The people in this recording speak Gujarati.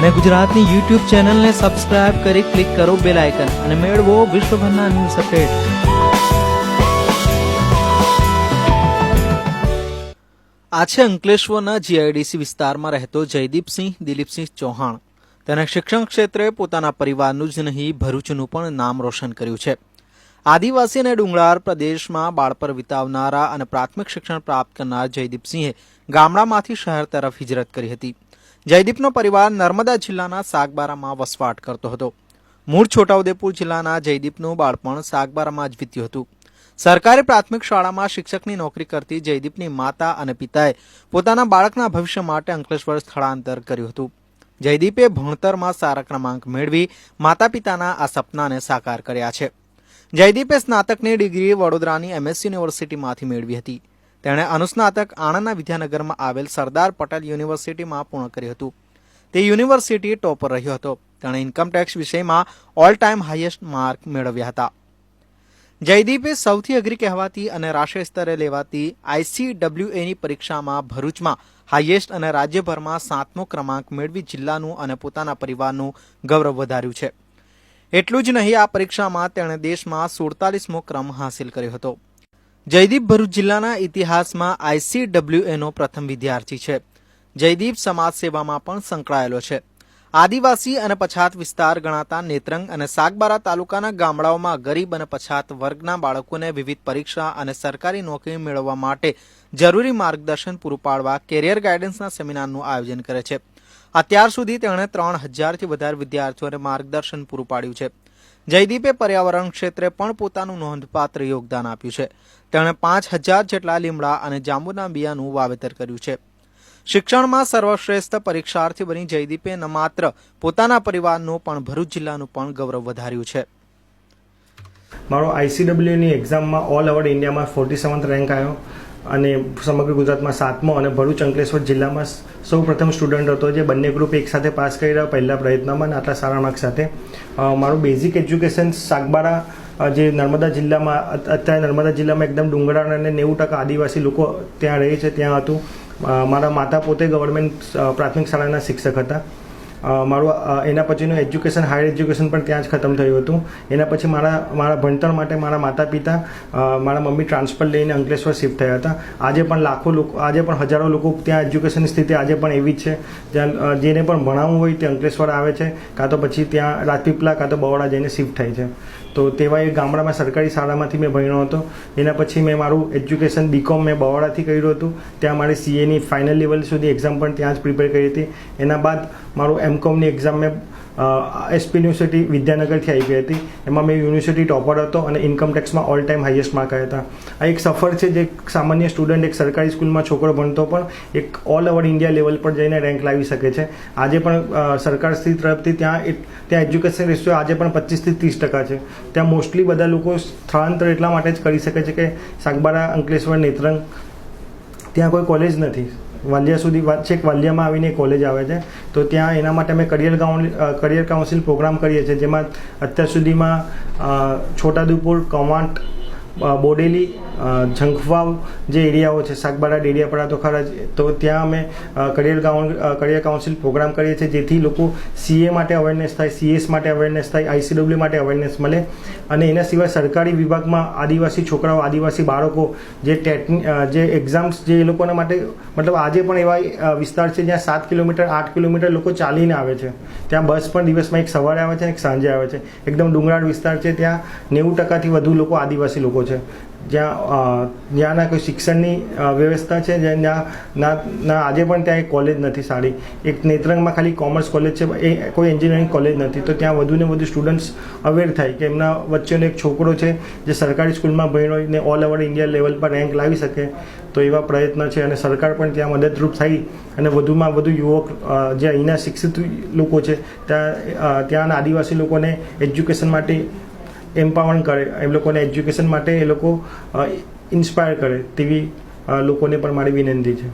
અને ગુજરાતની YouTube ચેનલને સબસ્ક્રાઇબ કરી ક્લિક કરો બેલ આઇકન અને મેળવો વિશ્વભરના ન્યૂઝ અપડેટ। આ છે અંકલેશ્વરના જીઆઈડીસી વિસ્તારમાં રહેતો જયદીપસિંહ દિલીપસિંહ ચૌહાણ। તેણે શિક્ષણ ક્ષેત્રે પોતાના પરિવારનું જ નહીં ભરૂચનું પણ નામ રોશન કર્યું છે। આદિવાસી અને ડુંગરાળ પ્રદેશમાં બાળપણ વિતાવનારા અને પ્રાથમિક શિક્ષણ પ્રાપ્ત કરનાર જયદીપસિંહે ગામડામાંથી શહેર તરફ હિજરત કરી હતી। જયદીપનો પરિવાર નર્મદા જિલ્લાના સાગબારામાં વસવાટ કરતો હતો। મૂળ છોટાઉદેપુર જિલ્લાના જયદીપનું બાળપણ સાગબારામાં જ વીત્યું હતું। સરકારી પ્રાથમિક શાળામાં શિક્ષકની નોકરી કરતી જયદીપની માતા અને પિતાએ પોતાના બાળકના ભવિષ્ય માટે અંકલેશ્વર સ્થળાંતર કર્યું હતું। જયદીપે ભણતરમાં સારા ક્રમાંક મેળવી માતા પિતાના આ સપનાને સાકાર કર્યા છે। જયદીપે સ્નાતકની ડિગ્રી વડોદરાની MS યુનિવર્સિટીમાંથી મેળવી હતી। તેણે અનુસ્નાતક આણંદના વિદ્યાનગરમાં આવેલ સરદાર પટેલ યુનિવર્સિટીમાં પૂર્ણ કર્યું હતું। તે યુનિવર્સિટી ટોપર રહ્યો હતો। તેણે ઇન્કમટેક્સ વિષયમાં ઓલ ટાઈમ હાઈએસ્ટ માર્ક મેળવ્યા હતા। જયદીપે સૌથી અઘરી કહેવાતી અને રાષ્ટ્રીય સ્તરે લેવાતી ICWAની પરીક્ષામાં ભરૂચમાં હાઈએસ્ટ અને રાજ્યભરમાં 7મો ક્રમાંક મેળવી જિલ્લાનું અને પોતાના પરિવારનું ગૌરવ વધાર્યું છે। એટલું જ નહીં, આ પરીક્ષામાં તેણે દેશમાં 47મો ક્રમ હાંસિલ કર્યો હતો। જયદીપ ભરૂચ જિલ્લાના ઇતિહાસમાં ICWAનો પ્રથમ વિદ્યાર્થી છે। જયદીપ સમાજ સેવામાં પણ સંકળાયેલો છે। આદિવાસી અને પછાત વિસ્તાર ગણાતા નેત્રંગ અને સાગબારા તાલુકાના ગામડાઓમાં ગરીબ અને પછાત વર્ગના બાળકોને વિવિધ પરીક્ષા અને સરકારી નોકરી મેળવવા માટે જરૂરી માર્ગદર્શન પૂરું પાડવા કેરિયર ગાઈડન્સના સેમિનારનું આયોજન કરે છે। અત્યાર સુધી તેણે 3000થી વધારે વિદ્યાર્થીઓને માર્ગદર્શન પૂરું પાડ્યું છે। જયદીપે પર્યાવરણ ક્ષેત્રે પણ પોતાનું નોંધપાત્ર યોગદાન આપ્યું છે। તેણે 5000 જેટલા લીમડા અને જાંબુના બિયાનું વાવેતર કર્યું છે। શિક્ષણમાં સર્વશ્રેષ્ઠ પરીક્ષાર્થી બની જયદીપે ન માત્ર પોતાના પરિવારનું પણ ભરૂચ જિલ્લાનું પણ ગૌરવ વધાર્યું છે। મારો ICWAની એક્ઝામમાં ઓલ ઓવર ઇન્ડિયામાં 47th રેન્ક આવ્યો અને સમગ્ર ગુજરાતમાં 7મો અને ભરૂચ અંકલેશ્વર જિલ્લામાં સૌ પ્રથમ સ્ટુડન્ટ હતો જે બંને ગ્રુપ એકસાથે પાસ કરી રહ્યા પહેલા પ્રયત્નમાં અને આટલા સારા માર્ક્સ સાથે। મારું બેઝિક એજ્યુકેશન સાગબારા જે નર્મદા જિલ્લામાં અત્યારે નર્મદા જિલ્લામાં એકદમ ડુંગરાળ અને 90% આદિવાસી લોકો ત્યાં રહે છે ત્યાં હતું। મારા માતા પોતે ગવર્મેન્ટ પ્રાથમિક શાળાના શિક્ષક હતા। મારું એના પછીનું એજ્યુકેશન હાયર એજ્યુકેશન પણ ત્યાં જ ખતમ થયું હતું। એના પછી મારા ભણતર માટે મારા માતા પિતા મારા મમ્મી ટ્રાન્સફર લઈને અંકલેશ્વર શિફ્ટ થયા હતા। આજે પણ હજારો લોકો ત્યાં એજ્યુકેશનની સ્થિતિ આજે પણ એવી જ છે જ્યાં જેને પણ ભણાવવું હોય તે અંકલેશ્વર આવે છે, કાં તો પછી ત્યાં રાજપીપળા કાં તો બરોડા જઈને શિફ્ટ થાય છે। તો તેવા એ ગામડામાં સરકારી શાળામાંથી મેં ભણ્યો હતો। એના પછી મેં મારું એજ્યુકેશન BCom મેં બરોડાથી કર્યું હતું। ત્યાં મારી CAની ફાઇનલ લેવલ સુધી એક્ઝામ પણ ત્યાં જ પ્રિપેર કરી હતી। એના બાદ મારું MComની એક્ઝામ મેં SP યુનિવર્સિટી વિદ્યાનગરથી આપી હતી। એમાં મેં યુનિવર્સિટી ટોપર હતો અને ઇન્કમટેક્સમાં ઓલ ટાઈમ હાઈએસ્ટ માર્ક આવ્યા હતા। આ એક સફર છે જે સામાન્ય સ્ટુડન્ટ એક સરકારી સ્કૂલમાં છોકરો ભણતો પણ એક ઓલ ઓવર ઇન્ડિયા લેવલ પર જઈને રેન્ક લાવી શકે છે। આજે પણ સરકારશ્રી તરફથી ત્યાં એજ્યુકેશન રેશિયો આજે પણ 25થી 30% છે। ત્યાં મોસ્ટલી બધા લોકો સ્થળાંતર એટલા માટે જ કરી શકે છે કે સાગબારા અંકલેશ્વર નેત્રંગ ત્યાં કોઈ કોલેજ નથી। વાલિયા સુધી છેક વાલિયામાં આવીને કોલેજ આવે છે। તો ત્યાં એના માટે અમે કરિયર કાઉન્સિલ પ્રોગ્રામ કરીએ છીએ, જેમાં અત્યાર સુધીમાં છોટાઉદેપુર, કવાંટ, બોડેલી, ઝંખવાવ જે એરિયાઓ છે, સાગબારા ડેડિયાપાડા તો ખરા જ, તો ત્યાં અમે કરિયર કાઉન્સિલ પ્રોગ્રામ કરીએ છીએ જેથી લોકો CA માટે અવેરનેસ થાય, CS માટે અવેરનેસ થાય, ICW માટે અવેરનેસ મળે। અને એના સિવાય સરકારી વિભાગમાં આદિવાસી છોકરાઓ, આદિવાસી બાળકો જે એક્ઝામ્સ જે એ લોકોના માટે મતલબ આજે પણ એવા વિસ્તાર છે જ્યાં 7 કિલોમીટર 8 કિલોમીટર લોકો ચાલીને આવે છે। ત્યાં બસ પણ દિવસમાં એક સવારે આવે છે, એક સાંજે આવે છે। એકદમ ડુંગરાળ વિસ્તાર છે, ત્યાં 90%થી વધુ લોકો આદિવાસી લોકો છે। જ્યાંના કોઈ શિક્ષણની વ્યવસ્થા છે, જ્યાં આજે પણ ત્યાં એક કોલેજ નથી સારી। એક નેત્રંગમાં ખાલી કોમર્સ કોલેજ છે, એ કોઈ એન્જિનિયરિંગ કોલેજ નથી। તો ત્યાં વધુને વધુ સ્ટુડન્ટ્સ અવેર થાય કે એમના વચ્ચેનો એક છોકરો છે જે સરકારી સ્કૂલમાં ભણ્યો ને ઓલ ઓવર ઇન્ડિયા લેવલ પર રેન્ક લાવી શકે, તો એવા પ્રયત્ન છે અને સરકાર પણ ત્યાં મદદરૂપ થઈ અને વધુમાં વધુ યુવક જે અહીંના શિક્ષિત લોકો છે ત્યાંના આદિવાસી લોકોને એજ્યુકેશન માટે એમ્પાવર કરે, એ લોકોને એજ્યુકેશન માટે એ લોકો ઇન્સ્પાયર કરે તેવી લોકોને પણ મારી વિનંતી છે।